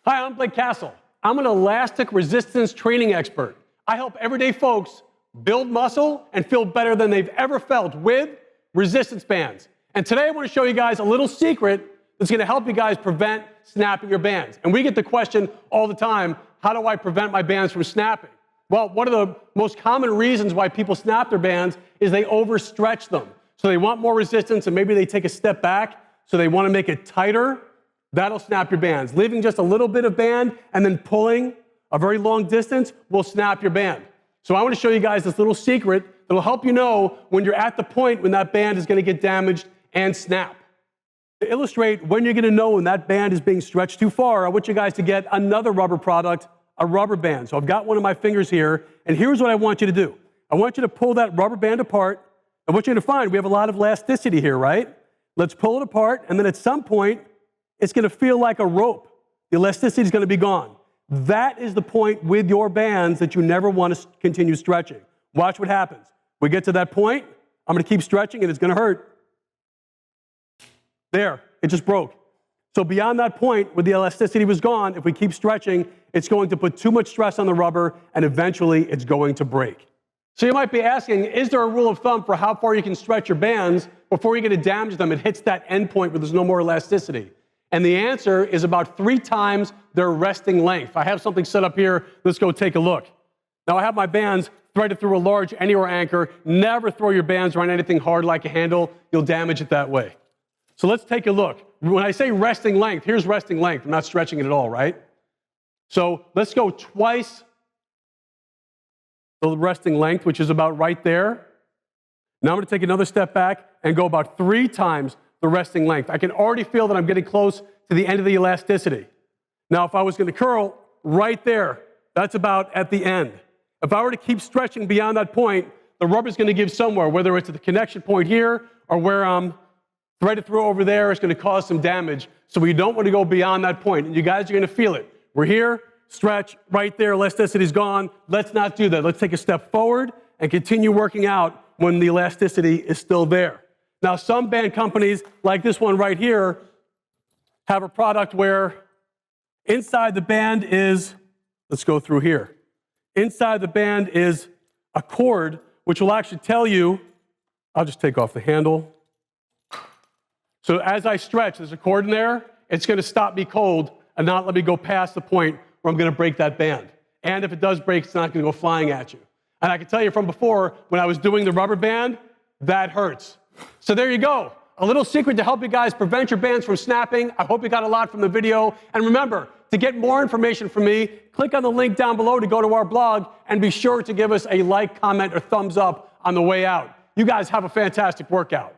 Hi, I'm Kassel. I'm an elastic resistance training expert. I help everyday folks build muscle and feel better than they've ever felt with resistance bands. And today I want to show you guys a little secret that's going to help you guys prevent snapping your bands. And we get the question all the time, how do I prevent my bands from snapping? Well, one of the most common reasons why people snap their bands is they overstretch them. So they want more resistance and maybe they take a step back, so they want to make it tighter. That'll snap your bands. Leaving just a little bit of band and then pulling a very long distance will snap your band. So I want to show you guys this little secret that will help you know when you're at the point when that band is going to get damaged and snap. To illustrate when you're going to know when that band is being stretched too far, I want you guys to get another rubber product, a rubber band. So I've got one of my fingers here, and here's what I want you to do. I want you to pull that rubber band apart, and what you're going to find, we have a lot of elasticity here, right? Let's pull it apart, and then at some point, it's going to feel like a rope. The elasticity is going to be gone. That is the point with your bands that you never want to continue stretching. Watch what happens. We get to that point, I'm going to keep stretching, and it's going to hurt. There, it just broke. So beyond that point, where the elasticity was gone, if we keep stretching, it's going to put too much stress on the rubber, and eventually it's going to break. So you might be asking, is there a rule of thumb for how far you can stretch your bands before you're going to damage them? It hits that end point where there's no more elasticity. And the answer is about 3 times their resting length. I have something set up here. Let's go take a look. Now I have my bands threaded through a large anywhere anchor. Never throw your bands around anything hard like a handle. You'll damage it that way. So let's take a look. When I say resting length, here's resting length. I'm not stretching it at all, right? So let's go twice the resting length, which is about right there. Now I'm going to take another step back and go about 3 times the resting length. I can already feel that I'm getting close to the end of the elasticity. Now, if I was going to curl right there, that's about at the end. If I were to keep stretching beyond that point, the rubber's going to give somewhere, whether it's at the connection point here or where I'm threaded through over there. It's going to cause some damage. So we don't want to go beyond that point. And you guys are going to feel it. We're here, stretch, right there, elasticity's gone. Let's not do that. Let's take a step forward and continue working out when the elasticity is still there. Now, some band companies, like this one right here, have a product where inside the band is, let's go through here. Inside the band is a cord, which will actually tell you, I'll just take off the handle. So as I stretch, there's a cord in there. It's going to stop me cold and not let me go past the point where I'm going to break that band. And if it does break, it's not going to go flying at you. And I can tell you from before, when I was doing the rubber band, that hurts. So there you go. A little secret to help you guys prevent your bands from snapping. I hope you got a lot from the video. And remember, to get more information from me, click on the link down below to go to our blog, and be sure to give us a like, comment, or thumbs up on the way out. You guys have a fantastic workout.